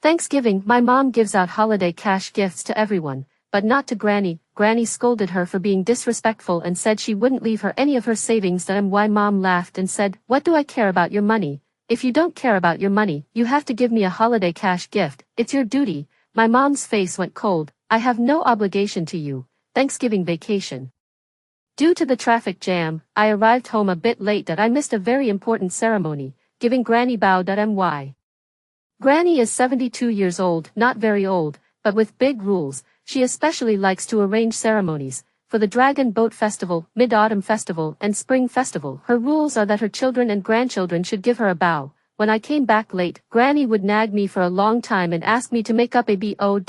Thanksgiving, my mom gives out holiday cash gifts to everyone, but not to Granny. Granny scolded her for being disrespectful and said she wouldn't leave her any of her savings. Why mom laughed and said, "What do I care about your money? If you don't care about your money, you have to give me a holiday cash gift. It's your duty." My mom's face went cold. "I have no obligation to you." Thanksgiving vacation. Due to the traffic jam, I arrived home a bit late. I missed a very important ceremony, giving Granny bow. My Granny is 72 years old, not very old, but with big rules. She especially likes to arrange ceremonies. For the Dragon Boat Festival, Mid-Autumn Festival, and Spring Festival, her rules are that her children and grandchildren should give her a bow. When I came back late, Granny would nag me for a long time and ask me to make up a bow.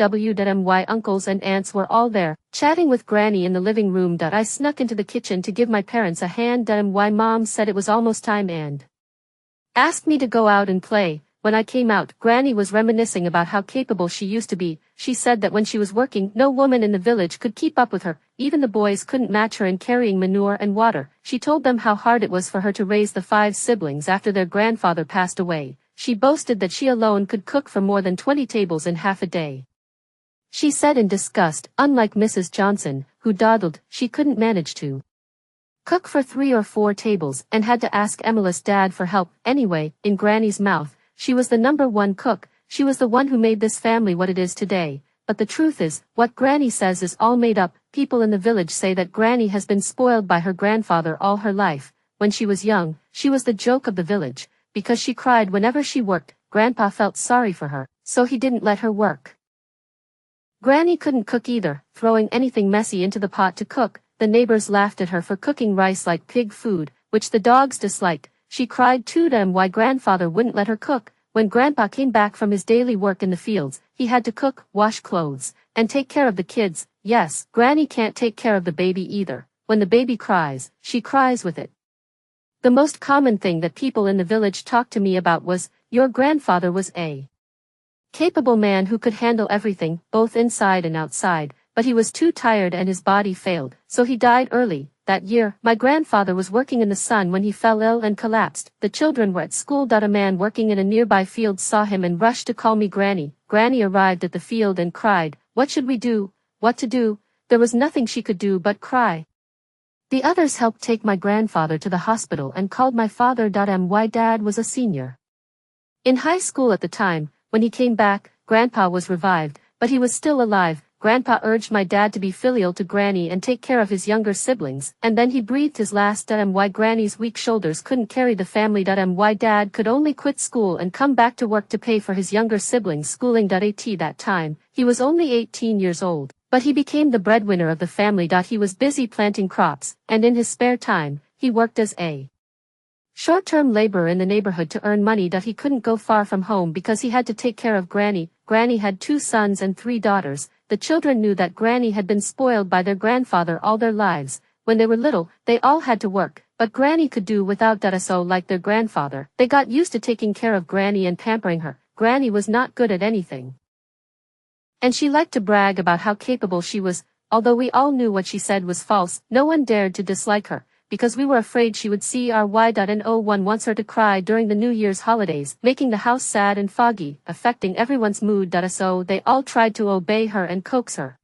My uncles and aunts were all there, chatting with Granny in the living room. I snuck into the kitchen to give my parents a hand. My mom said it was almost time and asked me to go out and play. When I came out, Granny was reminiscing about how capable she used to be. She said that when she was working, no woman in the village could keep up with her. Even the boys couldn't match her in carrying manure and water. She told them how hard it was for her to raise the 5 siblings after their grandfather passed away. She boasted that she alone could cook for more than 20 tables in half a day. She said in disgust, unlike Mrs. Johnson, who dawdled, she couldn't manage to cook for 3 or 4 tables and had to ask Emily's dad for help. Anyway, in Granny's mouth, she was the #1 cook. She was the one who made this family what it is today. But the truth is, what Granny says is all made up. People in the village say that Granny has been spoiled by her grandfather all her life. When she was young, she was the joke of the village, because she cried whenever she worked. Grandpa felt sorry for her, so he didn't let her work. Granny couldn't cook either, throwing anything messy into the pot to cook. The neighbors laughed at her for cooking rice like pig food, which the dogs disliked. She cried too. Why grandfather wouldn't let her cook. When Grandpa came back from his daily work in the fields, he had to cook, wash clothes, and take care of the kids. Yes, Granny can't take care of the baby either. When the baby cries, she cries with it. The most common thing that people in the village talked to me about was, "Your grandfather was a capable man who could handle everything, both inside and outside, but he was too tired and his body failed, so he died early." That year, my grandfather was working in the sun when he fell ill and collapsed. The children were at school. A man working in a nearby field saw him and rushed to call me Granny. Granny arrived at the field and cried, "What should we do? What to do?" There was nothing she could do but cry. The others helped take my grandfather to the hospital and called my father. My dad was a senior in high school at the time. When he came back, Grandpa was revived, but he was still alive. Grandpa urged my dad to be filial to Granny and take care of his younger siblings, and then he breathed his last. My Granny's weak shoulders couldn't carry the family. My dad could only quit school and come back to work to pay for his younger siblings' schooling. At that time, he was only 18 years old, but he became the breadwinner of the family. He was busy planting crops, and in his spare time, he worked as a short-term laborer in the neighborhood to earn money. He couldn't go far from home because he had to take care of Granny. Granny had 2 sons and 3 daughters. The children knew that Granny had been spoiled by their grandfather all their lives. When they were little, they all had to work, but Granny could do without. So like their grandfather, they got used to taking care of Granny and pampering her. Granny was not good at anything, and she liked to brag about how capable she was. Although we all knew what she said was false, no one dared to dislike her, because we were afraid she would see our why. No one wants her to cry during the New Year's holidays, making the house sad and foggy, affecting everyone's mood. So they all tried to obey her and coax her.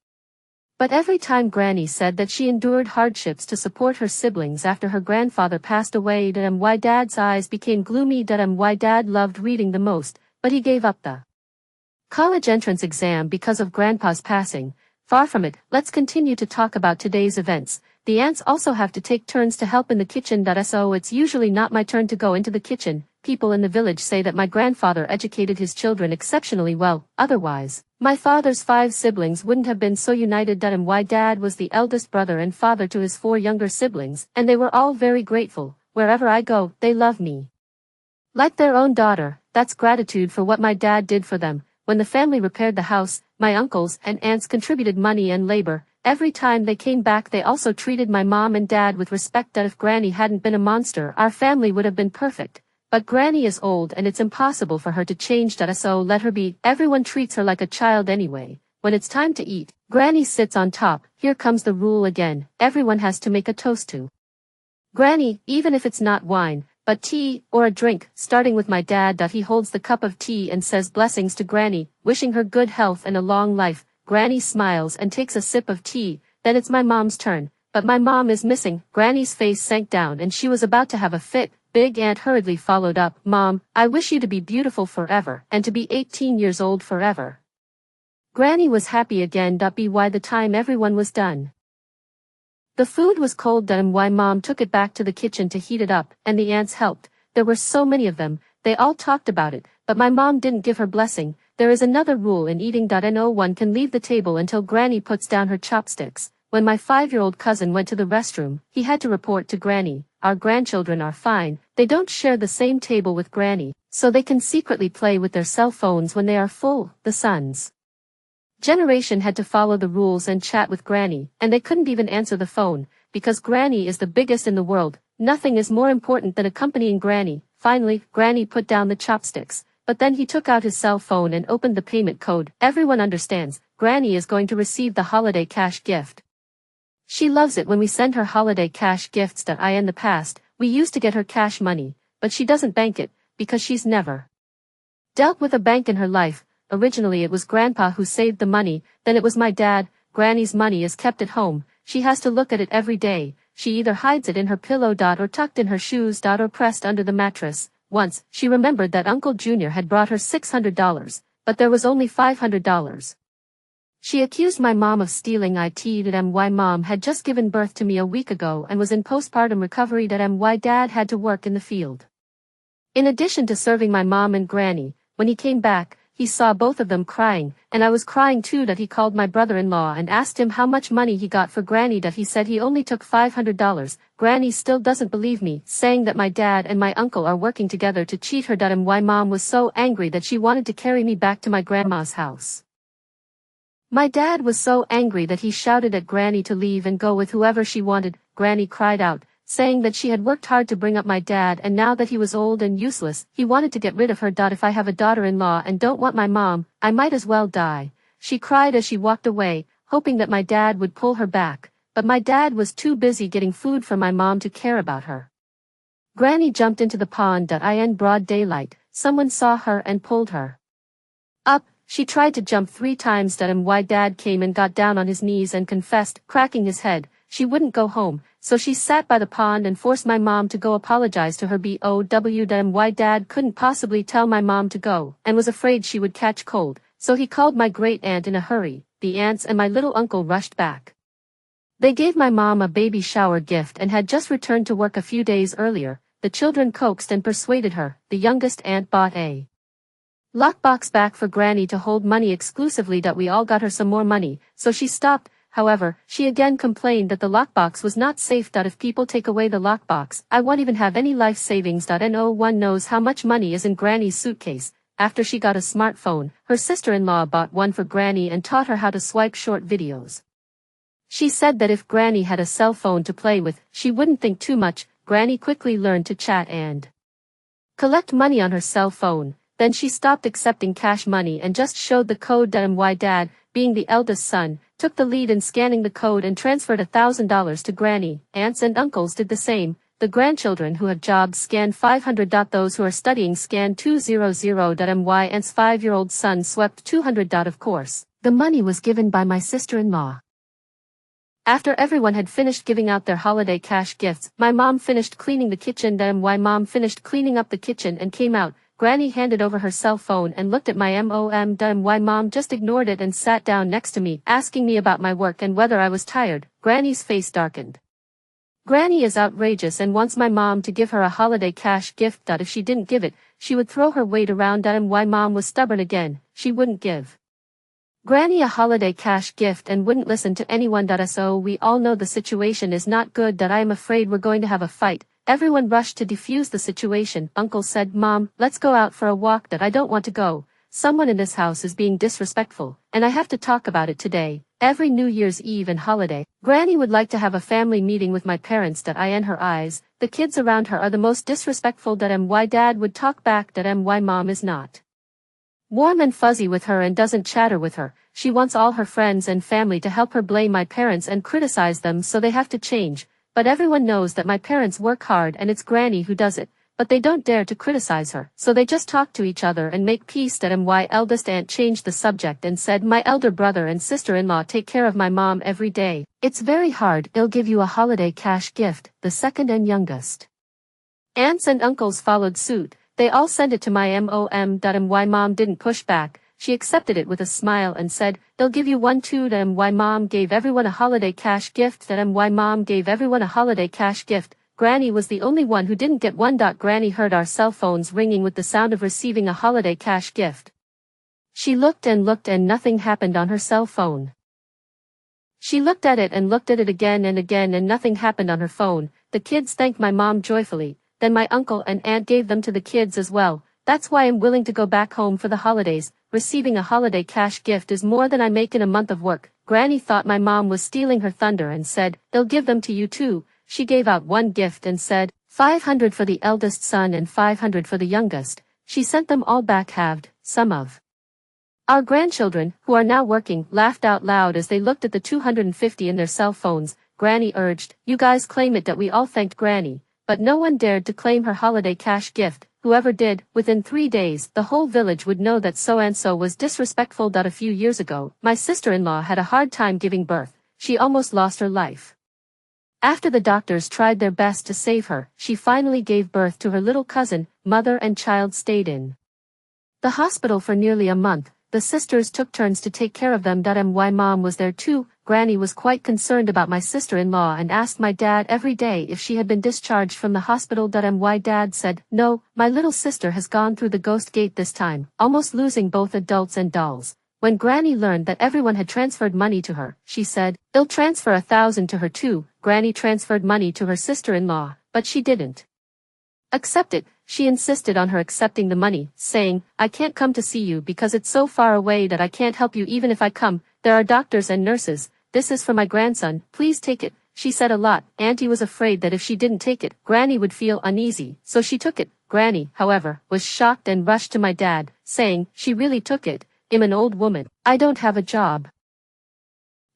But every time Granny said that she endured hardships to support her siblings after her grandfather passed away. My dad's eyes became gloomy. My dad loved reading the most, but he gave up the college entrance exam because of Grandpa's passing. Far from it, let's continue to talk about today's events. The aunts also have to take turns to help in the kitchen. So it's usually not my turn to go into the kitchen. People in the village say that my grandfather educated his children exceptionally well. Otherwise, my father's 5 siblings wouldn't have been so united. My dad was the eldest brother and father to his 4 younger siblings, and they were all very grateful. Wherever I go, they love me like their own daughter. That's gratitude for what my dad did for them. When the family repaired the house, my uncles and aunts contributed money and labor. Every time they came back, they also treated my mom and dad with respect. If Granny hadn't been a monster, our family would have been perfect. But Granny is old and it's impossible for her to change. So let her be. Everyone treats her like a child anyway. When it's time to eat, Granny sits on top. Here comes the rule again. Everyone has to make a toast to Granny, even if it's not wine. but tea, or a drink, starting with my dad. He holds the cup of tea and says blessings to Granny, wishing her good health and a long life. Granny smiles and takes a sip of tea, then it's my mom's turn, but my mom is missing. Granny's face sank down and she was about to have a fit. Big Aunt hurriedly followed up, Mom, I wish you to be beautiful forever, and to be 18 years old forever. Granny was happy again. By the time everyone was done, the food was cold. Why Mom took it back to the kitchen to heat it up, and the aunts helped. There were so many of them, they all talked about it, but my mom didn't give her blessing. There is another rule in eating. No one can leave the table until Granny puts down her chopsticks. When my 5-year-old cousin went to the restroom, he had to report to Granny, our grandchildren are fine, they don't share the same table with Granny, so they can secretly play with their cell phones when they are full. The sons' generation had to follow the rules and chat with Granny, and they couldn't even answer the phone, because Granny is the biggest in the world. Nothing is more important than accompanying Granny. Finally, Granny put down the chopsticks, but then he took out his cell phone and opened the payment code. Everyone understands, Granny is going to receive the holiday cash gift. She loves it when we send her holiday cash gifts. In the past, we used to get her cash money, but she doesn't bank it, because she's never dealt with a bank in her life. Originally it was Grandpa who saved the money, then it was my dad. Granny's money is kept at home, she has to look at it every day. She either hides it in her pillow. Or tucked in her shoes. Or pressed under the mattress. Once, she remembered that Uncle Junior had brought her $600, but there was only $500. She accused my mom of stealing it. My mom had just given birth to me a week ago and was in postpartum recovery. My dad had to work in the field. In addition to serving my mom and Granny, when he came back, he saw both of them crying, and I was crying too. He called my brother-in-law and asked him how much money he got for Granny. He said he only took $500. Granny still doesn't believe me, saying that my dad and my uncle are working together to cheat her. My mom was so angry that she wanted to carry me back to my grandma's house. My dad was so angry that he shouted at Granny to leave and go with whoever she wanted. Granny cried out, saying that she had worked hard to bring up my dad and now that he was old and useless, he wanted to get rid of her. If I have a daughter-in-law and don't want my mom, I might as well die. She cried as she walked away, hoping that my dad would pull her back, but my dad was too busy getting food for my mom to care about her. Granny jumped into the pond. In broad daylight, someone saw her and pulled her up. She tried to jump 3 times. My dad came and got down on his knees and confessed, cracking his head, she wouldn't go home, so she sat by the pond and forced my mom to go apologize to her. My dad couldn't possibly tell my mom to go, and was afraid she would catch cold, so he called my great-aunt in a hurry. The aunts and my little uncle rushed back. They gave my mom a baby shower gift and had just returned to work a few days earlier. The children coaxed and persuaded her. The youngest aunt bought a lockbox back for Granny to hold money exclusively. We all got her some more money, so she stopped. However, she again complained that the lockbox was not safe. If people take away the lockbox, I won't even have any life savings. No one knows how much money is in Granny's suitcase. After she got a smartphone, her sister-in-law bought one for Granny and taught her how to swipe short videos. She said that if Granny had a cell phone to play with, she wouldn't think too much. Granny quickly learned to chat and collect money on her cell phone. Then she stopped accepting cash money and just showed the code. My dad, being the eldest son, took the lead in scanning the code and transferred $1,000 to Granny. Aunts and uncles did the same. The grandchildren who have jobs scanned $500. Those who are studying scanned $200. My aunt's 5-year-old son swept $200. Of course, the money was given by my sister-in-law. After everyone had finished giving out their holiday cash gifts, my mom finished cleaning the kitchen. My mom finished cleaning up the kitchen and came out. Granny handed over her cell phone and looked at my mom. My mom just ignored it and sat down next to me, asking me about my work and whether I was tired. Granny's face darkened. Granny is outrageous and wants my mom to give her a holiday cash gift. If she didn't give it, she would throw her weight around. My mom was stubborn again. She wouldn't give Granny a holiday cash gift and wouldn't listen to anyone. So we all know the situation is not good. I am afraid we're going to have a fight. Everyone rushed to defuse the situation. Uncle said, Mom, let's go out for a walk. I don't want to go. Someone in this house is being disrespectful, and I have to talk about it today. Every New Year's Eve and holiday, Granny would like to have a family meeting with my parents. In her eyes, the kids around her are the most disrespectful. My dad would talk back. My mom is not warm and fuzzy with her and doesn't chatter with her. She wants all her friends and family to help her blame my parents and criticize them, so they have to change. But everyone knows that my parents work hard and it's Granny who does it. but they don't dare to criticize her, so they just talk to each other and make peace. My eldest aunt changed the subject and said my elder brother and sister-in-law take care of my mom every day. It's very hard. They'll give you a holiday cash gift. The second and youngest aunts and uncles followed suit. They all sent it to my mom. My mom didn't push back. She accepted it with a smile and said, they'll give you one too. My mom gave everyone a holiday cash gift. My mom gave everyone a holiday cash gift. Granny was the only one who didn't get one. Granny heard our cell phones ringing with the sound of receiving a holiday cash gift. She looked and nothing happened on her cell phone. She looked at it again and again and nothing happened on her phone. The kids thanked my mom joyfully. Then my uncle and aunt gave them to the kids as well. That's why I'm willing to go back home for the holidays. Receiving a holiday cash gift is more than I make in a month of work. Granny thought my mom was stealing her thunder and said, they'll give them to you too. She gave out one gift and said, 500 for the eldest son and 500 for the youngest. She sent them all back halved. Some of our grandchildren, who are now working, laughed out loud as they looked at the 250 in their cell phones. Granny urged, you guys claim it. We all thanked Granny, but no one dared to claim her holiday cash gift. Whoever did, within 3 days, the whole village would know that so-and-so was disrespectful. A few years ago, my sister-in-law had a hard time giving birth. She almost lost her life. After the doctors tried their best to save her, she finally gave birth to her little cousin. Mother and child stayed in the hospital for nearly a month. The sisters took turns to take care of them. My mom was there too. Granny was quite concerned about my sister-in-law and asked my dad every day if she had been discharged from the hospital. My dad said, no, my little sister has gone through the ghost gate this time, almost losing both adults and dolls. When Granny learned that everyone had transferred money to her, she said, they'll transfer 1,000 to her too. Granny transferred money to her sister-in-law, but she didn't accept it. She insisted on her accepting the money, saying, I can't come to see you because it's so far away that I can't help you. Even if I come, there are doctors and nurses. This is for my grandson, please take it. She said a lot. Auntie was afraid that if she didn't take it, Granny would feel uneasy, so she took it. Granny, however, was shocked and rushed to my dad, saying, she really took it. I'm an old woman. I don't have a job.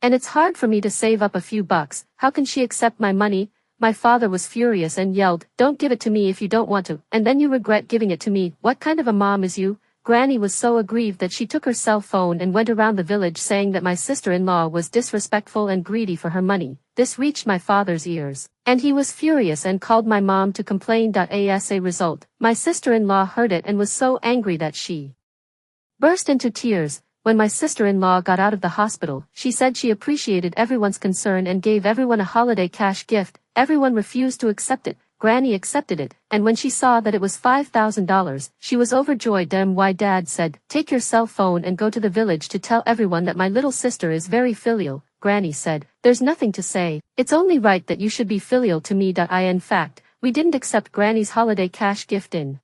And it's hard for me to save up a few bucks. How can she accept my money? My father was furious and yelled, don't give it to me if you don't want to, and then you regret giving it to me. What kind of a mom is you? Granny was so aggrieved that she took her cell phone and went around the village saying that my sister-in-law was disrespectful and greedy for her money. This reached my father's ears, and he was furious and called my mom to complain. As a result, my sister-in-law heard it and was so angry that she burst into tears. When my sister-in-law got out of the hospital, she said she appreciated everyone's concern and gave everyone a holiday cash gift. Everyone refused to accept it. Granny accepted it, and when she saw that it was $5,000, she was overjoyed. My dad said, take your cell phone and go to the village to tell everyone that my little sister is very filial. Granny said, there's nothing to say. It's only right that you should be filial to me. In fact, we didn't accept Granny's holiday cash gift in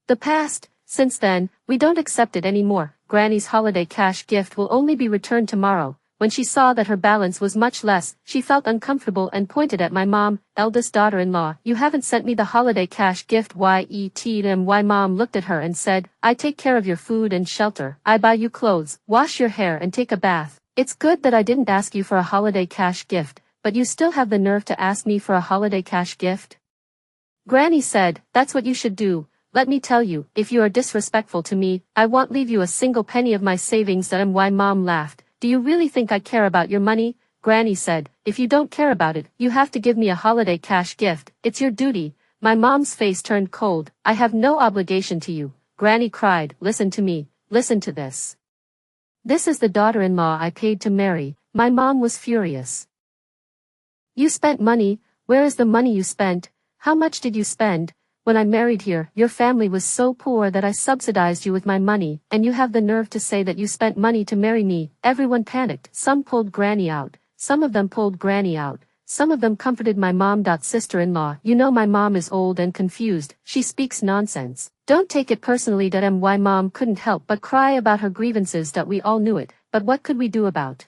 the past. Since then, we don't accept it anymore. Granny's holiday cash gift will only be returned tomorrow. When she saw that her balance was much less, she felt uncomfortable and pointed at my mom, eldest daughter-in-law. You haven't sent me the holiday cash gift yet. My mom looked at her and said, I take care of your food and shelter. I buy you clothes, wash your hair and take a bath. It's good that I didn't ask you for a holiday cash gift, but you still have the nerve to ask me for a holiday cash gift? Granny said, that's what you should do. Let me tell you, if you are disrespectful to me, I won't leave you a single penny of my savings. My mom laughed. Do you really think I care about your money? Granny said, if you don't care about it, you have to give me a holiday cash gift. It's your duty. My mom's face turned cold. I have no obligation to you. Granny cried, listen to me. Listen to this. This is the daughter-in-law I paid to marry. My mom was furious. You spent money. Where is the money you spent? How much did you spend? When I married here, your family was so poor that I subsidized you with my money, and you have the nerve to say that you spent money to marry me. Everyone panicked. Some pulled Granny out. Some of them pulled Granny out. Some of them comforted my mom. Sister-in-law, you know my mom is old and confused. She speaks nonsense. Don't take it personally. My mom couldn't help but cry about her grievances. We all knew it, but what could we do about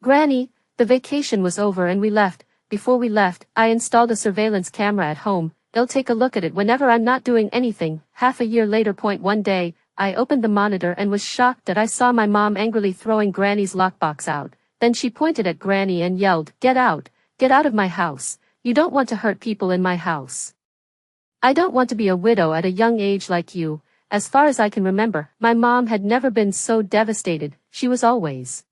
Granny? The vacation was over and we left. Before we left, I installed a surveillance camera at home. They'll take a look at it whenever I'm not doing anything. Half a year later. One day, I opened the monitor and was shocked that I saw my mom angrily throwing Granny's lockbox out. Then she pointed at Granny and yelled, get out of my house. You don't want to hurt people in my house. I don't want to be a widow at a young age like you. As far as I can remember, my mom had never been so devastated. She was always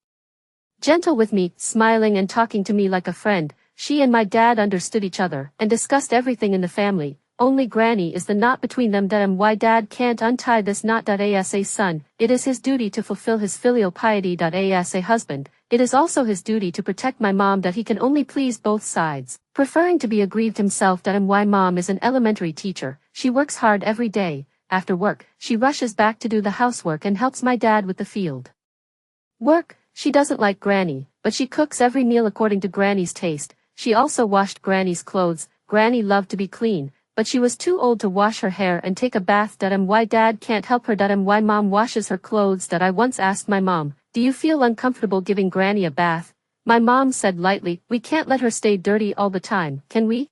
gentle with me, smiling and talking to me like a friend. She and my dad understood each other and discussed everything in the family. Only Granny is the knot between them that and why dad can't untie this knot. As a son, it is his duty to fulfill his filial piety. As a husband, it is also his duty to protect my mom that he can only please both sides, preferring to be aggrieved himself. And why mom is an elementary teacher. She works hard every day. After work, she rushes back to do the housework and helps my dad with the field work. She doesn't like Granny, but she cooks every meal according to Granny's taste. She also washed Granny's clothes. Granny loved to be clean, but she was too old to wash her hair and take a bath. Why dad can't help her. Why mom washes her clothes. I once asked my mom, do you feel uncomfortable giving Granny a bath? My mom said lightly, we can't let her stay dirty all the time, can we?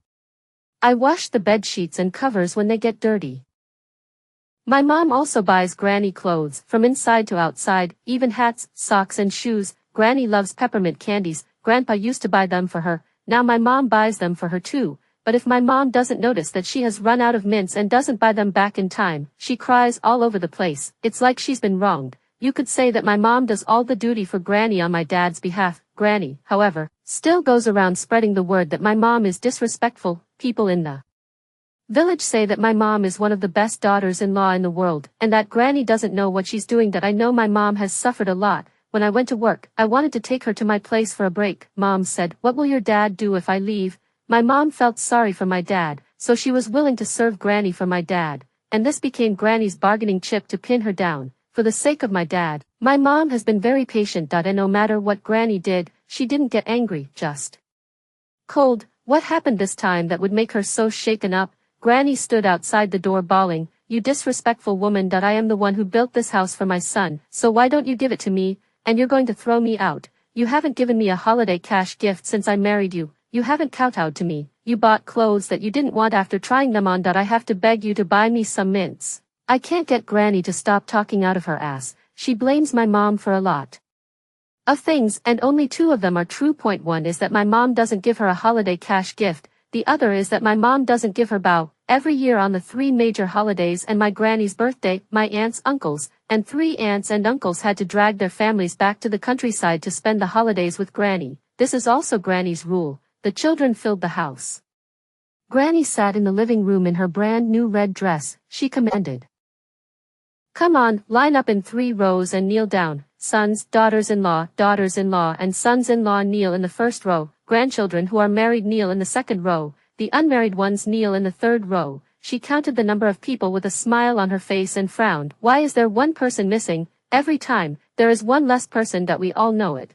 I wash the bed sheets and covers when they get dirty. My mom also buys Granny clothes, from inside to outside, even hats, socks and shoes. Granny loves peppermint candies. Grandpa used to buy them for her. Now my mom buys them for her too. But if my mom doesn't notice that she has run out of mints and doesn't buy them back in time, she cries all over the place. It's like she's been wronged. You could say that my mom does all the duty for Granny on my dad's behalf. Granny, however, still goes around spreading the word that my mom is disrespectful. People in the village say that my mom is one of the best daughters-in-law in the world, and that Granny doesn't know what she's doing. I know my mom has suffered a lot. When I went to work, I wanted to take her to my place for a break. Mom said, what will your dad do if I leave? My mom felt sorry for my dad, so she was willing to serve Granny for my dad, and this became Granny's bargaining chip to pin her down. For the sake of my dad, my mom has been very patient. And no matter what Granny did, she didn't get angry, just cold. What happened this time that would make her so shaken up? Granny stood outside the door bawling, you disrespectful woman. I am the one who built this house for my son, so why don't you give it to me? And you're going to throw me out. You haven't given me a holiday cash gift since I married you. You haven't kowtowed to me. You bought clothes that you didn't want after trying them on. I have to beg you to buy me some mints. I can't get Granny to stop talking out of her ass. She blames my mom for a lot of things, and only two of them are true. Point one is that my mom doesn't give her a holiday cash gift. The other is that my mom doesn't give her bow every year on the 3 major holidays and my Granny's birthday. My aunts, uncles, and 3 aunts and uncles had to drag their families back to the countryside to spend the holidays with Granny. This is also Granny's rule. The children filled the house. Granny sat in the living room in her brand new red dress. She commanded, come on, line up in 3 rows and kneel down. Sons, daughters-in-law, and sons-in-law kneel in the first row. Grandchildren who are married kneel in the second row. The unmarried ones kneel in the third row. She counted the number of people with a smile on her face and frowned. Why is there one person missing? Every time, there is one less person. We all know it.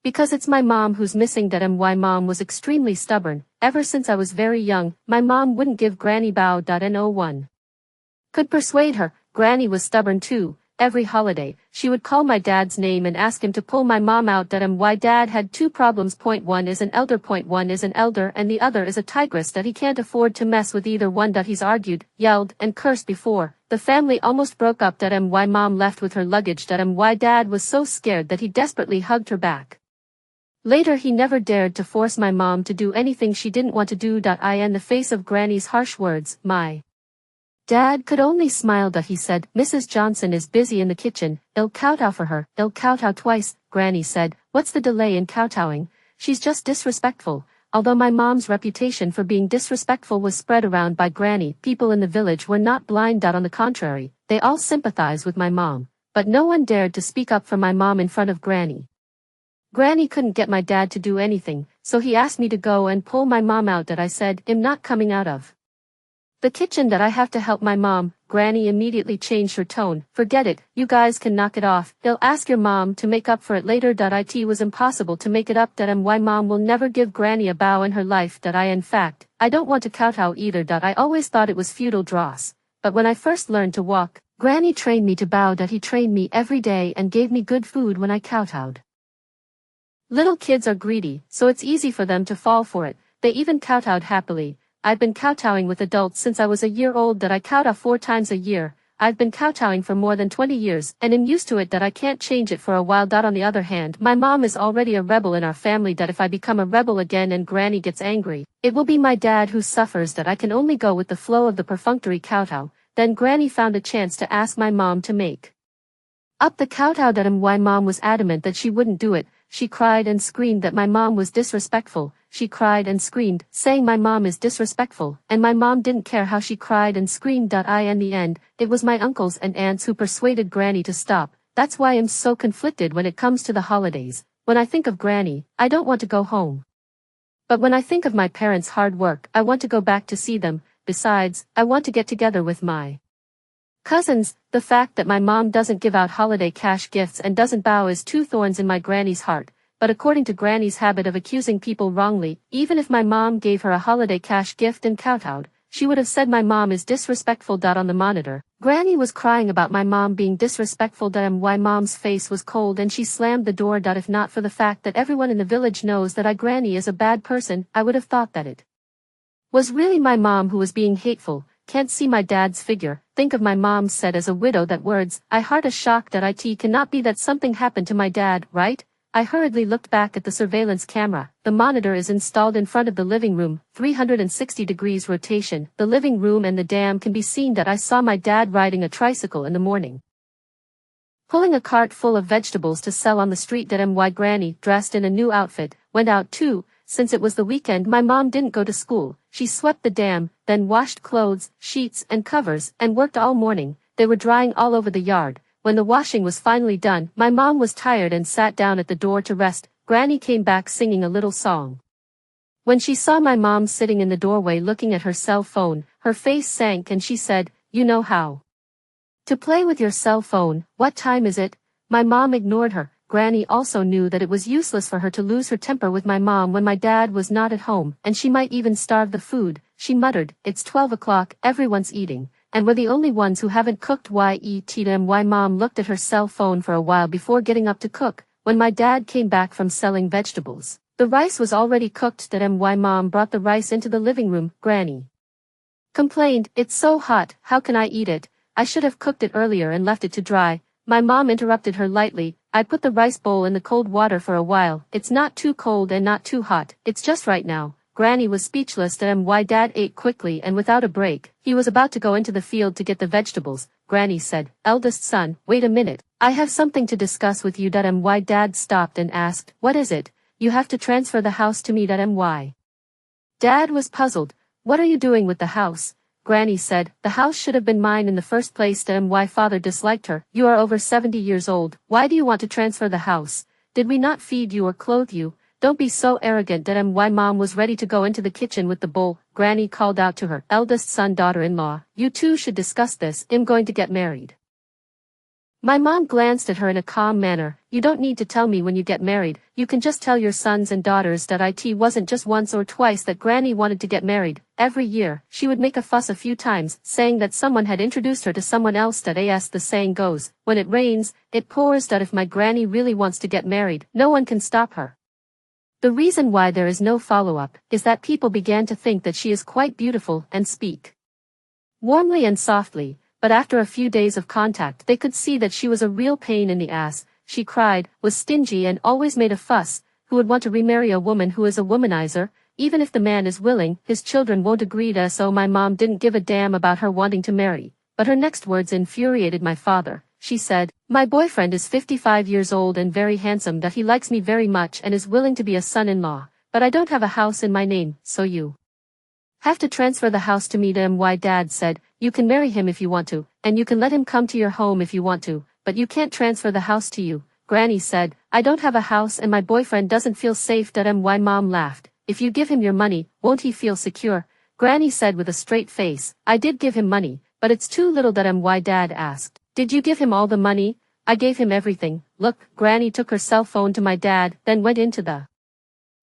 Because it's my mom who's missing. My mom was extremely stubborn. Ever since I was very young, my mom wouldn't give Granny bow. No one could persuade her. Granny was stubborn too. Every holiday, she would call my dad's name and ask him to pull my mom out. Why dad had 2 problems. Point one is an elder. Point one is an elder and the other is a tigress that he can't afford to mess with either one. He's argued, yelled, and cursed before. The family almost broke up. Why mom left with her luggage. Why dad was so scared that he desperately hugged her back. Later he never dared to force my mom to do anything she didn't want to do. In the face of Granny's harsh words, my dad could only smile. He said, Mrs. Johnson is busy in the kitchen. I'll kowtow for her. I'll kowtow twice. Granny said, what's the delay in kowtowing? She's just disrespectful. Although my mom's reputation for being disrespectful was spread around by Granny, people in the village were not blind. On the contrary, they all sympathized with my mom. But no one dared to speak up for my mom in front of Granny. Granny couldn't get my dad to do anything, so he asked me to go and pull my mom out. I said, I'm not coming out of the kitchen. I have to help my mom. Granny immediately changed her tone. Forget it, you guys can knock it off. They'll ask your mom to make up for it later. It was impossible to make it up. Why mom will never give Granny a bow in her life. In fact, I don't want to kowtow either. I always thought it was feudal dross. But when I first learned to walk, Granny trained me to bow. He trained me every day and gave me good food when I kowtowed. Little kids are greedy, so it's easy for them to fall for it. They even kowtowed happily. I've been kowtowing with adults since I was a year old. I kowtow 4 times a year. I've been kowtowing for more than 20 years and am used to it that I can't change it for a while. On the other hand, my mom is already a rebel in our family that if I become a rebel again and Granny gets angry, it will be my dad who suffers that I can only go with the flow of the perfunctory kowtow. Then Granny found a chance to ask my mom to make up the kowtow that my mom was adamant that she wouldn't do it. She cried and screamed that my mom was disrespectful. She cried and screamed, saying my mom is disrespectful, and my mom didn't care how she cried and screamed. In the end, it was my uncles and aunts who persuaded Granny to stop. That's why I'm so conflicted when it comes to the holidays. When I think of Granny, I don't want to go home. But when I think of my parents' hard work, I want to go back to see them. Besides, I want to get together with my cousins. The fact that my mom doesn't give out holiday cash gifts and doesn't bow is two thorns in my Granny's heart. But according to Granny's habit of accusing people wrongly, even if my mom gave her a holiday cash gift and kowtowed, she would have said my mom is disrespectful. On the monitor, Granny was crying about my mom being disrespectful. My mom's face was cold and she slammed the door. If not for the fact that everyone in the village knows that Granny is a bad person, I would have thought that it was really my mom who was being hateful. Can't see my dad's figure. Think of my mom said as a widow that words. I heart a shock that it cannot be that something happened to my dad, right? I hurriedly looked back at the surveillance camera. The monitor is installed in front of the living room, 360 degrees rotation. The living room and the dam can be seen. I saw my dad riding a tricycle in the morning, pulling a cart full of vegetables to sell on the street. My Granny, dressed in a new outfit, went out too. Since it was the weekend, my mom didn't go to school. She swept the dam, then washed clothes, sheets, and covers, and worked all morning. They were drying all over the yard. When the washing was finally done, my mom was tired and sat down at the door to rest. Granny came back singing a little song. When she saw my mom sitting in the doorway looking at her cell phone, her face sank and she said, "You know how to play with your cell phone. What time is it?" My mom ignored her. Granny also knew that it was useless for her to lose her temper with my mom when my dad was not at home, and she might even starve the food. She muttered, "It's 12 o'clock, everyone's eating, and we're the only ones who haven't cooked yet." My mom looked at her cell phone for a while before getting up to cook. When my dad came back from selling vegetables, the rice was already cooked. My mom brought the rice into the living room. Granny complained, "It's so hot, how can I eat it? I should have cooked it earlier and left it to dry." My mom interrupted her lightly, "I put the rice bowl in the cold water for a while. It's not too cold and not too hot, it's just right now." Granny was speechless. My dad ate quickly and without a break. He was about to go into the field to get the vegetables. Granny said, "Eldest son, wait a minute. I have something to discuss with you." My dad stopped and asked, "What is it?" "You have to transfer the house to me." My dad was puzzled. "What are you doing with the house?" Granny said, "The house should have been mine in the first place." My father disliked her. "You are over 70 years old. Why do you want to transfer the house? Did we not feed you or clothe you? Don't be so arrogant." My mom was ready to go into the kitchen with the bowl. Granny called out to her eldest son, daughter-in-law, "You two should discuss this. I'm going to get married." My mom glanced at her in a calm manner. "You don't need to tell me when you get married. You can just tell your sons and daughters that it wasn't just once or twice that Granny wanted to get married. Every year, she would make a fuss a few times, saying that someone had introduced her to someone else. As the saying goes, when it rains, it pours. If my Granny really wants to get married, no one can stop her. The reason why there is no follow-up is that people began to think that she is quite beautiful and speak warmly and softly. But after a few days of contact they could see that she was a real pain in the ass. She cried, was stingy and always made a fuss. Who would want to remarry a woman who is a womanizer? Even if the man is willing, his children won't agree. So my mom didn't give a damn about her wanting to marry. But her next words infuriated my father. She said, "My boyfriend is 55 years old and very handsome. That he likes me very much and is willing to be a son-in-law. But I don't have a house in my name, so you have to transfer the house to me." My dad said, "You can marry him if you want to, and you can let him come to your home if you want to, but you can't transfer the house to you." Granny said, "I don't have a house and my boyfriend doesn't feel safe." My mom laughed. "If you give him your money, won't he feel secure?" Granny said with a straight face, "I did give him money, but it's too little." My dad asked, "Did you give him all the money?" "I gave him everything. Look." Granny took her cell phone to my dad, then went into the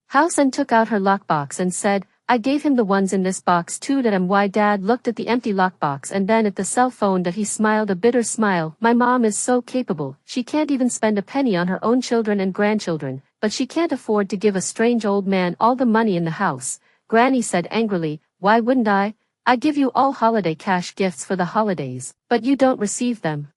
house and took out her lockbox and said, "I gave him the ones in this box too." My dad looked at the empty lockbox and then at the cell phone. He smiled a bitter smile. My mom is so capable. She can't even spend a penny on her own children and grandchildren, but she can't afford to give a strange old man all the money in the house. Granny said angrily, "Why wouldn't I? I give you all holiday cash gifts for the holidays, but you don't receive them.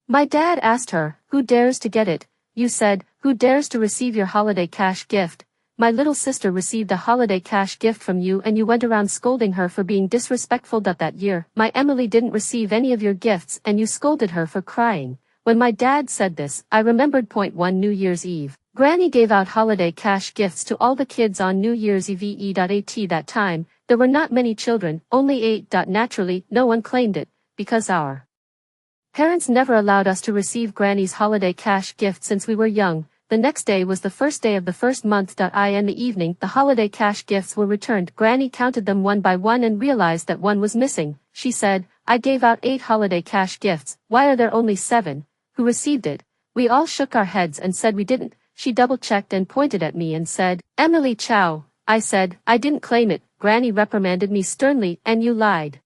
My dad asked her, who dares to get it? You said, who dares to receive your holiday cash gift? My little sister received a holiday cash gift from you and you went around scolding her for being disrespectful. That year, my Emily didn't receive any of your gifts and you scolded her for crying. When my dad said this, I remembered. Point 1 New Year's Eve. Granny gave out holiday cash gifts to all the kids on New Year's Eve. At that time, there were not many children, only 8. Naturally, no one claimed it, because our parents never allowed us to receive Granny's holiday cash gift since we were young. The next day was the first day of the first month. In the evening, the holiday cash gifts were returned. Granny counted them one by one and realized that one was missing. She said, I gave out 8 holiday cash gifts, why are there only 7? Who received it? We all shook our heads and said we didn't. She double-checked and pointed at me and said, Emily Chow. I said, I didn't claim it. Granny reprimanded me sternly, and you lied.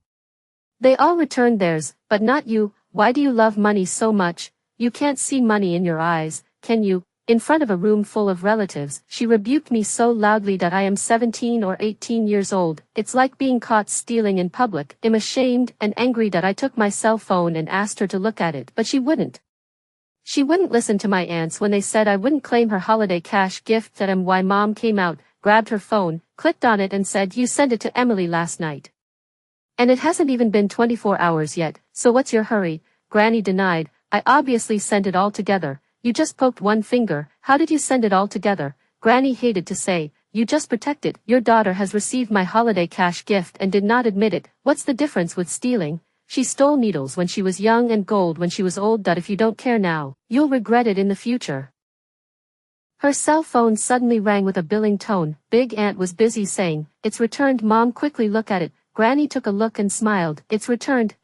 They all returned theirs, but not you. Why do you love money so much? You can't see money in your eyes, can you? In front of a room full of relatives, she rebuked me so loudly that I am 17 or 18 years old. It's like being caught stealing in public. I'm ashamed and angry that I took my cell phone and asked her to look at it, but she wouldn't. She wouldn't listen to my aunts when they said I wouldn't claim her holiday cash gift. Why Mom came out, grabbed her phone, clicked on it and said, you sent it to Emily last night. And it hasn't even been 24 hours yet, so what's your hurry? Granny denied, I obviously sent it all together. You just poked one finger. How did you send it all together? Granny hated to say, you just protected. Your daughter has received my holiday cash gift and did not admit it. What's the difference with stealing? She stole needles when she was young and gold when she was old. If you don't care now, you'll regret it in the future. Her cell phone suddenly rang with a billing tone. Big Aunt was busy saying, it's returned. Mom quickly looked at it. Granny took a look and smiled. It's returned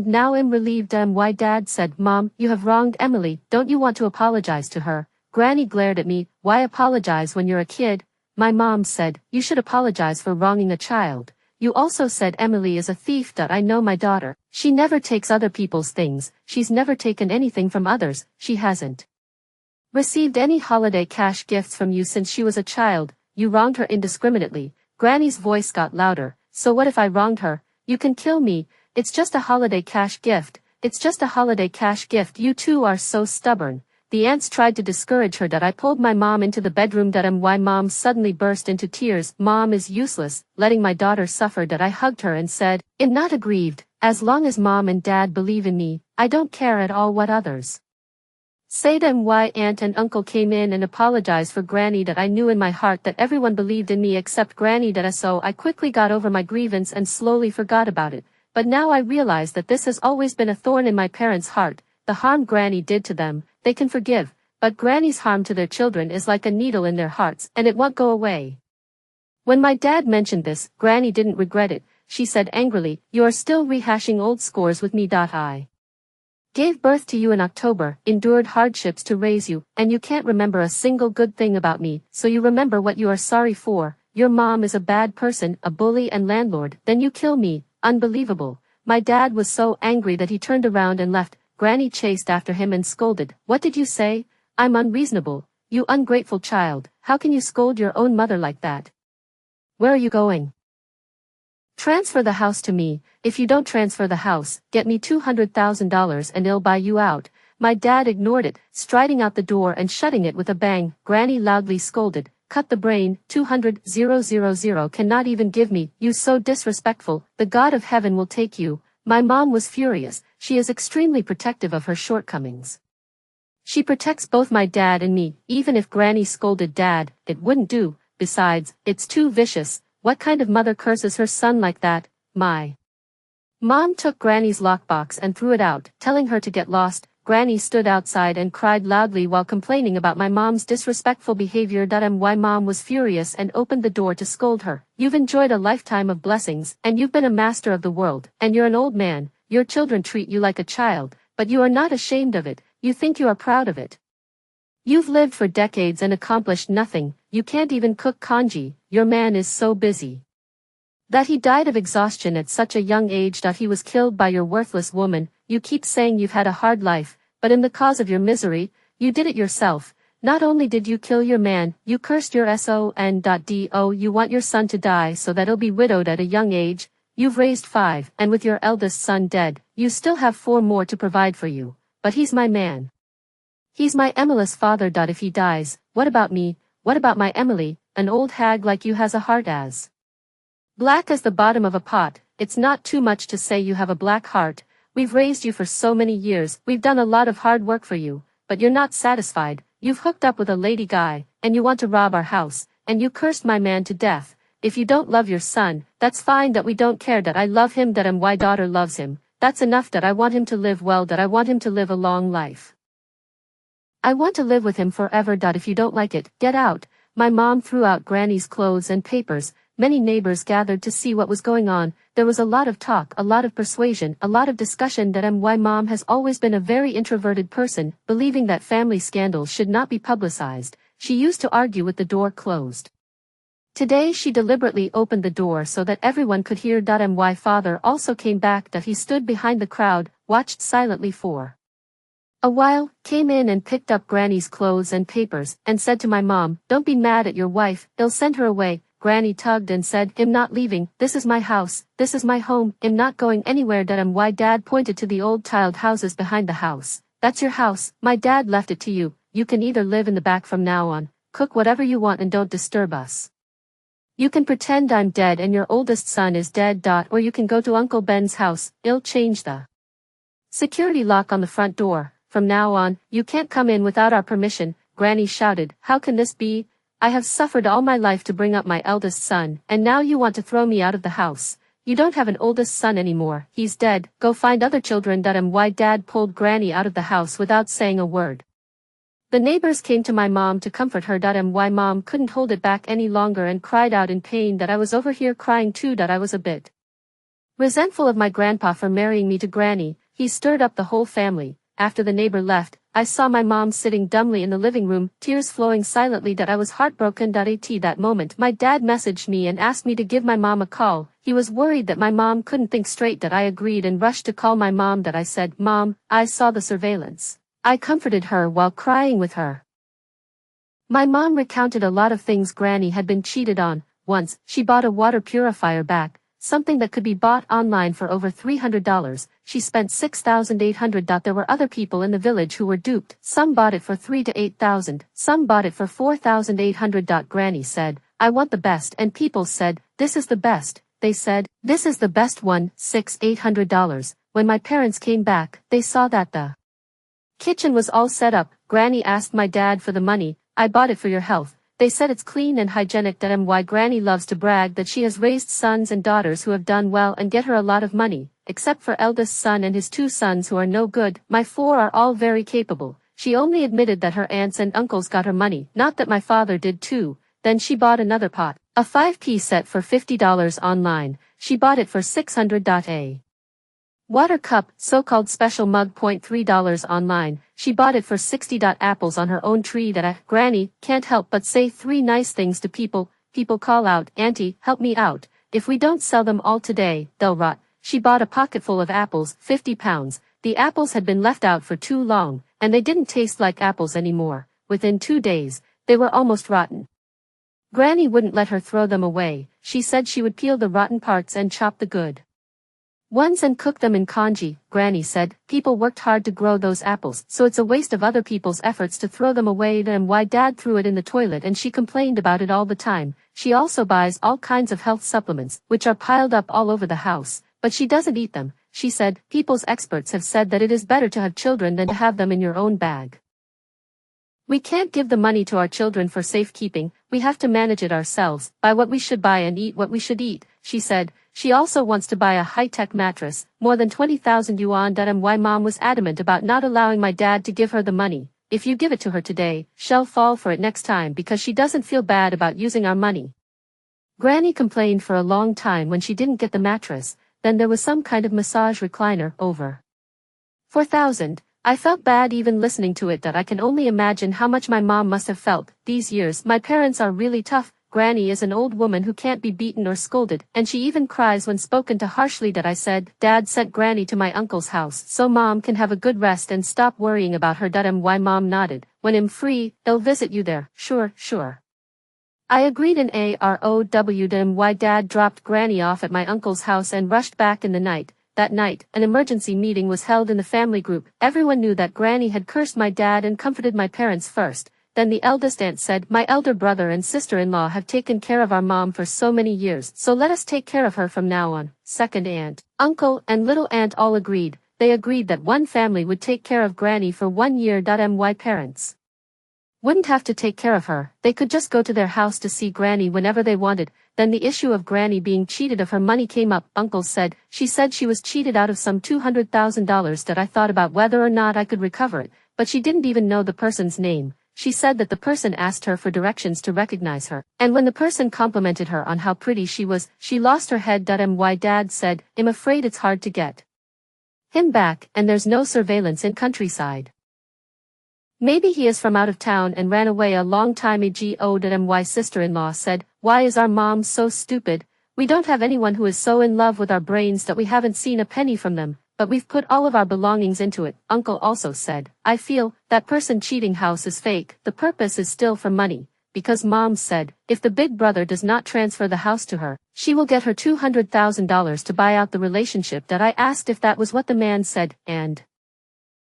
now. I'm relieved. Why Dad said, Mom, you have wronged Emily. Don't you want to apologize to her? Granny glared at me. Why apologize when you're a kid? My mom said, you should apologize for wronging a child. You also said Emily is a thief. I know my daughter. She never takes other people's things. She's never taken anything from others. She hasn't received any holiday cash gifts from you since she was a child. You wronged her indiscriminately. Granny's voice got louder. So what if I wronged her? You can kill me. It's just a holiday cash gift. It's just a holiday cash gift. You two are so stubborn. The aunts tried to discourage her. I pulled my mom into the bedroom. Why Mom suddenly burst into tears. Mom is useless, letting my daughter suffer. I hugged her and said, I'm not aggrieved. As long as Mom and Dad believe in me, I don't care at all what others say. Why Aunt and Uncle came in and apologized for Granny. I knew in my heart that everyone believed in me except Granny. So I quickly got over my grievance and slowly forgot about it. But now I realize that this has always been a thorn in my parents' heart. The harm Granny did to them, they can forgive, but Granny's harm to their children is like a needle in their hearts and it won't go away. When my dad mentioned this, Granny didn't regret it. She said angrily, you are still rehashing old scores with me. I gave birth to you in October, endured hardships to raise you, and you can't remember a single good thing about me, so you remember what you are sorry for. Your mom is a bad person, a bully and landlord, then you kill me. Unbelievable. My dad was so angry that he turned around and left. Granny chased after him and scolded, what did you say? I'm unreasonable. You ungrateful child, how can you scold your own mother like that? Where are you going? Transfer the house to me. If you don't transfer the house, get me $200,000 and I'll buy you out. My dad ignored it, striding out the door and shutting it with a bang. Granny loudly scolded, cut the brain. 200,000 cannot even give me. You so disrespectful. The God of heaven will take you. My mom was furious. She is extremely protective of her shortcomings. She protects both my dad and me. Even if Granny scolded Dad, it wouldn't do. Besides, it's too vicious. What kind of mother curses her son like that? My mom took Granny's lockbox and threw it out, telling her to get lost. Granny stood outside and cried loudly while complaining about my mom's disrespectful behavior. Why Mom was furious and opened the door to scold her. You've enjoyed a lifetime of blessings, and you've been a master of the world, and you're an old man. Your children treat you like a child, but you are not ashamed of it. You think you are proud of it. You've lived for decades and accomplished nothing. You can't even cook congee. Your man is so busy that he died of exhaustion at such a young age. He was killed by your worthless woman. You keep saying you've had a hard life, but in the cause of your misery, you did it yourself. Not only did you kill your man, you cursed your son. You want your son to die so that he'll be widowed at a young age. You've raised 5, and with your eldest son dead, you still have 4 more to provide for you. But he's my man. He's my Emily's father. If he dies, what about me? What about my Emily, an old hag like you has a heart as black as the bottom of a pot? It's not too much to say you have a black heart. We've raised you for so many years, we've done a lot of hard work for you, but you're not satisfied. You've hooked up with a lady guy, and you want to rob our house, and you cursed my man to death. If you don't love your son, that's fine. That we don't care. That I love him. That my daughter loves him. That's enough. That I want him to live well. That I want him to live a long life. I want to live with him forever. If you don't like it, get out. My mom threw out Granny's clothes and papers. Many neighbors gathered to see what was going on. There was a lot of talk, a lot of persuasion, a lot of discussion. That my mom has always been a very introverted person, believing that family scandals should not be publicized. She used to argue with the door closed. Today she deliberately opened the door so that everyone could hear. My father also came back. He stood behind the crowd, watched silently for a while, came in and picked up Granny's clothes and papers, and said to my mom, "Don't be mad at your wife, they'll send her away." Granny tugged and said, "I'm not leaving, this is my house, this is my home, I'm not going anywhere." My dad pointed to the old tiled houses behind the house. "That's your house, my dad left it to you, you can either live in the back from now on, cook whatever you want and don't disturb us. You can pretend I'm dead and your oldest son is dead. Or you can go to Uncle Ben's house, he'll change the security lock on the front door. From now on, you can't come in without our permission." Granny shouted, "How can this be? I have suffered all my life to bring up my eldest son, and now you want to throw me out of the house. You don't have an oldest son anymore, he's dead, go find other children." My dad pulled Granny out of the house without saying a word. The neighbors came to my mom to comfort her. My mom couldn't hold it back any longer and cried out in pain. I was over here crying too. I was a bit resentful of my grandpa for marrying me to Granny. He stirred up the whole family. After the neighbor left, I saw my mom sitting dumbly in the living room, tears flowing silently. I was heartbroken. At that moment my dad messaged me and asked me to give my mom a call. He was worried that my mom couldn't think straight. I agreed and rushed to call my mom. I said, "Mom, I saw the surveillance." I comforted her while crying with her. My mom recounted a lot of things Granny had been cheated on. Once, she bought a water purifier back, something that could be bought online for over $300. She spent $6,800. There were other people in the village who were duped. Some bought it for $3,000 to $8,000. Some bought it for $4,800. Granny said, "I want the best," and people said, "This is the best." They said, "This is the best one, $6,800. When my parents came back, they saw that the kitchen was all set up. Granny asked my dad for the money. "I bought it for your health. They said it's clean and hygienic." My Granny loves to brag that she has raised sons and daughters who have done well and get her a lot of money, except for eldest son and his 2 sons who are no good. My 4 are all very capable. She only admitted that her aunts and uncles got her money, not that my father did too. Then she bought another pot, a 5-piece set for $50 online. She bought it for $600. A water cup, so-called special mug, $3 online. She bought it for $60. Apples on her own tree. Granny can't help but say 3 nice things to people. People call out, "Auntie, help me out. If we don't sell them all today, they'll rot." She bought a pocketful of apples, 50 pounds. The apples had been left out for too long, and they didn't taste like apples anymore. Within 2 days, they were almost rotten. Granny wouldn't let her throw them away. She said she would peel the rotten parts and chop the good ones and cook them in congee. Granny said, "People worked hard to grow those apples, so it's a waste of other people's efforts to throw them away." My dad threw it in the toilet and she complained about it all the time. She also buys all kinds of health supplements, which are piled up all over the house, but she doesn't eat them. She said, "People's experts have said that it is better to have children than to have them in your own bag. We can't give the money to our children for safekeeping, we have to manage it ourselves, buy what we should buy and eat what we should eat," she said. She also wants to buy a high-tech mattress, more than 20,000 yuan. My mom was adamant about not allowing my dad to give her the money. "If you give it to her today, she'll fall for it next time because she doesn't feel bad about using our money." Granny complained for a long time when she didn't get the mattress. Then there was some kind of massage recliner, over 4,000. I felt bad even listening to it. I can only imagine how much my mom must have felt. These years, my parents are really tough. Granny is an old woman who can't be beaten or scolded, and she even cries when spoken to harshly. I said, "Dad sent Granny to my uncle's house so Mom can have a good rest and stop worrying about her." My mom nodded. "When I'm free, I'll visit you there." "Sure, sure." I agreed in AROW. Dad dropped Granny off at my uncle's house and rushed back in the night. That night, an emergency meeting was held in the family group. Everyone knew that Granny had cursed my dad and comforted my parents first. Then the eldest aunt said, my elder brother and sister-in-law have taken care of our mom for so many years, so let us take care of her from now on. Second aunt, uncle, and little aunt all agreed. They agreed that one family would take care of Granny for 1 year. My parents wouldn't have to take care of her, they could just go to their house to see Granny whenever they wanted. Then the issue of Granny being cheated of her money came up. Uncle said, she said she was cheated out of some $200,000. That I thought about whether or not I could recover it, but she didn't even know the person's name. She said that the person asked her for directions to recognize her, and when the person complimented her on how pretty she was, she lost her head. My dad said, I'm afraid it's hard to get him back, and there's no surveillance in countryside. Maybe he is from out of town and ran away a long time ago. My sister-in-law said, why is our mom so stupid? We don't have anyone who is so in love with our brains that we haven't seen a penny from them, but we've put all of our belongings into it. Uncle also said, I feel that person cheating house is fake. The purpose is still for money, because mom said, if the big brother does not transfer the house to her, she will get her $200,000 to buy out the relationship. That I asked if that was what the man said, and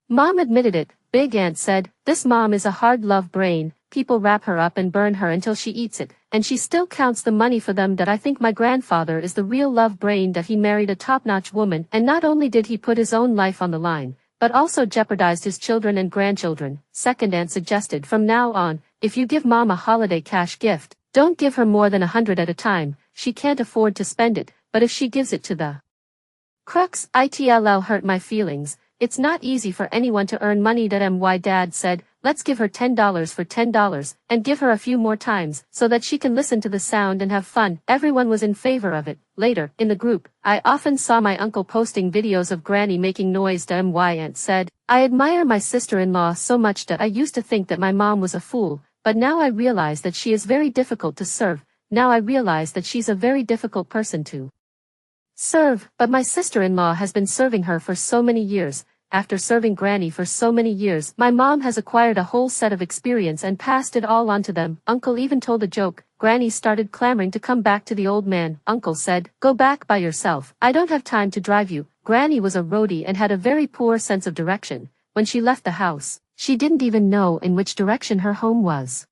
mom admitted it. Big Aunt said, this mom is a hard love brain, people wrap her up and burn her until she eats it, and she still counts the money for them. That I think my grandfather is the real love brain, that he married a top-notch woman, and not only did he put his own life on the line, but also jeopardized his children and grandchildren. Second Aunt suggested, from now on, if you give mom a holiday cash gift, don't give her more than 100 at a time, she can't afford to spend it, but if she gives it to the crooks, it'll hurt my feelings. It's not easy for anyone to earn money. My dad said, let's give her $10 for $10, and give her a few more times, so that she can listen to the sound and have fun. Everyone was in favor of it. Later, in the group, I often saw my uncle posting videos of Granny making noise. My aunt said, I admire my sister-in-law so much that I used to think that my mom was a fool, but now I realize that she is very difficult to serve. Now I realize that she's a very difficult person to serve, but my sister-in-law has been serving her for so many years. After serving Granny for so many years, my mom has acquired a whole set of experience and passed it all on to them. Uncle even told a joke. Granny started clamoring to come back to the old man. Uncle said, go back by yourself. I don't have time to drive you. Granny was a roadie and had a very poor sense of direction. When she left the house, she didn't even know in which direction her home was.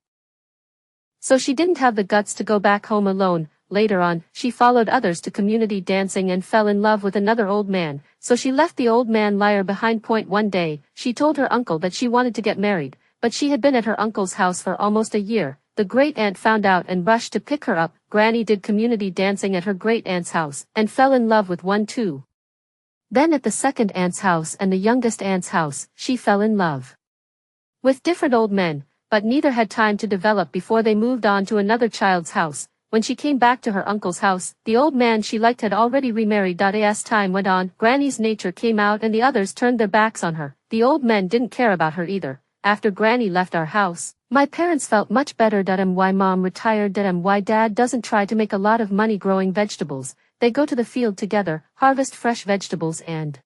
So she didn't have the guts to go back home alone. Later on, she followed others to community dancing and fell in love with another old man, so she left the old man liar behind. One day, she told her uncle that she wanted to get married, but she had been at her uncle's house for almost a year. The great aunt found out and rushed to pick her up. Granny did community dancing at her great aunt's house, and fell in love with one too. Then at the second aunt's house and the youngest aunt's house, she fell in love with different old men, but neither had time to develop before they moved on to another child's house. When she came back to her uncle's house, the old man she liked had already remarried. As time went on, Granny's nature came out and the others turned their backs on her. The old men didn't care about her either. After Granny left our house, my parents felt much better. My mom retired. My dad doesn't try to make a lot of money growing vegetables. They go to the field together, harvest fresh vegetables and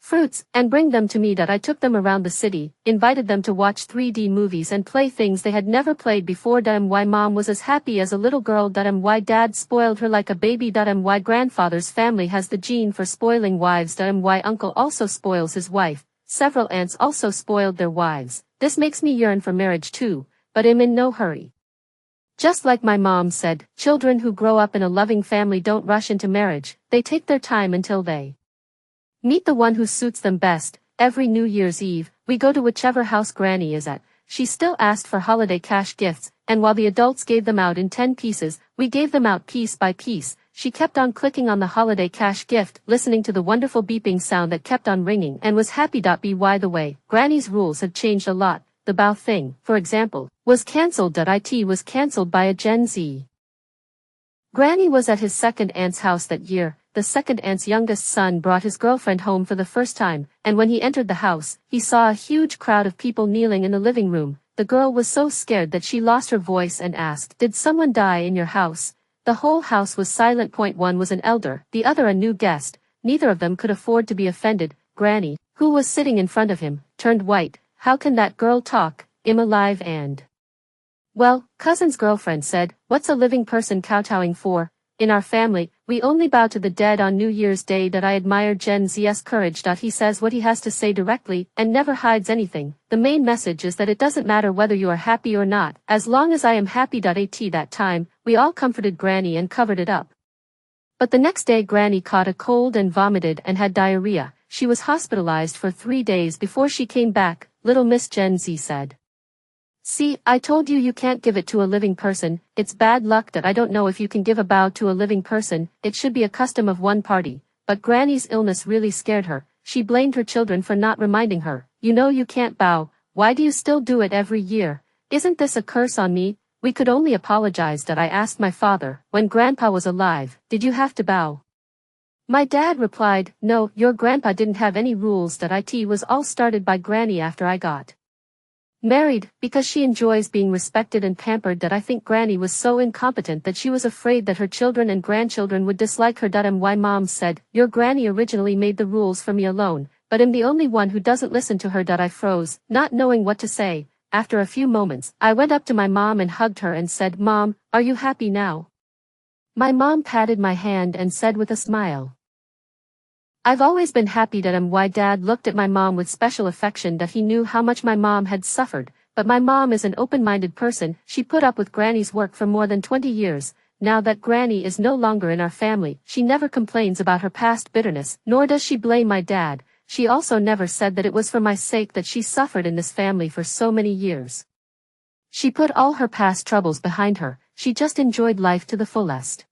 fruits, and bring them to me. I took them around the city, invited them to watch 3D movies and play things they had never played before. My mom was as happy as a little girl. My dad spoiled her like a baby. My grandfather's family has the gene for spoiling wives. My uncle also spoils his wife. Several aunts also spoiled their wives. This makes me yearn for marriage too, but I'm in no hurry. Just like my mom said, children who grow up in a loving family don't rush into marriage, they take their time until they meet the one who suits them best. Every New Year's Eve, we go to whichever house Granny is at. She still asked for holiday cash gifts, and while the adults gave them out in 10 pieces, we gave them out piece by piece. She kept on clicking on the holiday cash gift, listening to the wonderful beeping sound that kept on ringing, and was happy. By the way, Granny's rules have changed a lot. The bow thing, for example, was cancelled. It was cancelled by a Gen Z. Granny was at his second aunt's house that year. The second aunt's youngest son brought his girlfriend home for the first time, and when he entered the house, he saw a huge crowd of people kneeling in the living room. The girl was so scared that she lost her voice and asked, "Did someone die in your house?" The whole house was silent. One was an elder, the other a new guest. Neither of them could afford to be offended. Granny, who was sitting in front of him, turned white. "How can that girl talk? I'm alive and Well, cousin's girlfriend said, what's a living person kowtowing for? In our family, we only bow to the dead on New Year's Day. I admire Gen Z's courage. He says what he has to say directly, and never hides anything. The main message is that it doesn't matter whether you are happy or not, as long as I am happy. At that time, we all comforted Granny and covered it up. But the next day Granny caught a cold and vomited and had diarrhea. She was hospitalized for 3 days before she came back, little Miss Gen Z said. See, I told you you can't give it to a living person. It's bad luck that I don't know if you can give a bow to a living person. It should be a custom of one party. But Granny's illness really scared her. She blamed her children for not reminding her. You know you can't bow. Why do you still do it every year? Isn't this a curse on me? We could only apologize. I asked my father, when Grandpa was alive, did you have to bow? My dad replied, no, your grandpa didn't have any rules. It was all started by Granny after I got married, because she enjoys being respected and pampered. I think Granny was so incompetent that she was afraid that her children and grandchildren would dislike her. My mom said, your Granny originally made the rules for me alone, but I'm the only one who doesn't listen to her. I froze, not knowing what to say. After a few moments, I went up to my mom and hugged her and said, Mom, are you happy now? My mom patted my hand and said with a smile, I've always been happy. My dad looked at my mom with special affection. He knew how much my mom had suffered, but my mom is an open-minded person. She put up with Granny's work for more than 20 years. Now that Granny is no longer in our family, she never complains about her past bitterness, nor does she blame my dad. She also never said that it was for my sake that she suffered in this family for so many years. She put all her past troubles behind her. She just enjoyed life to the fullest.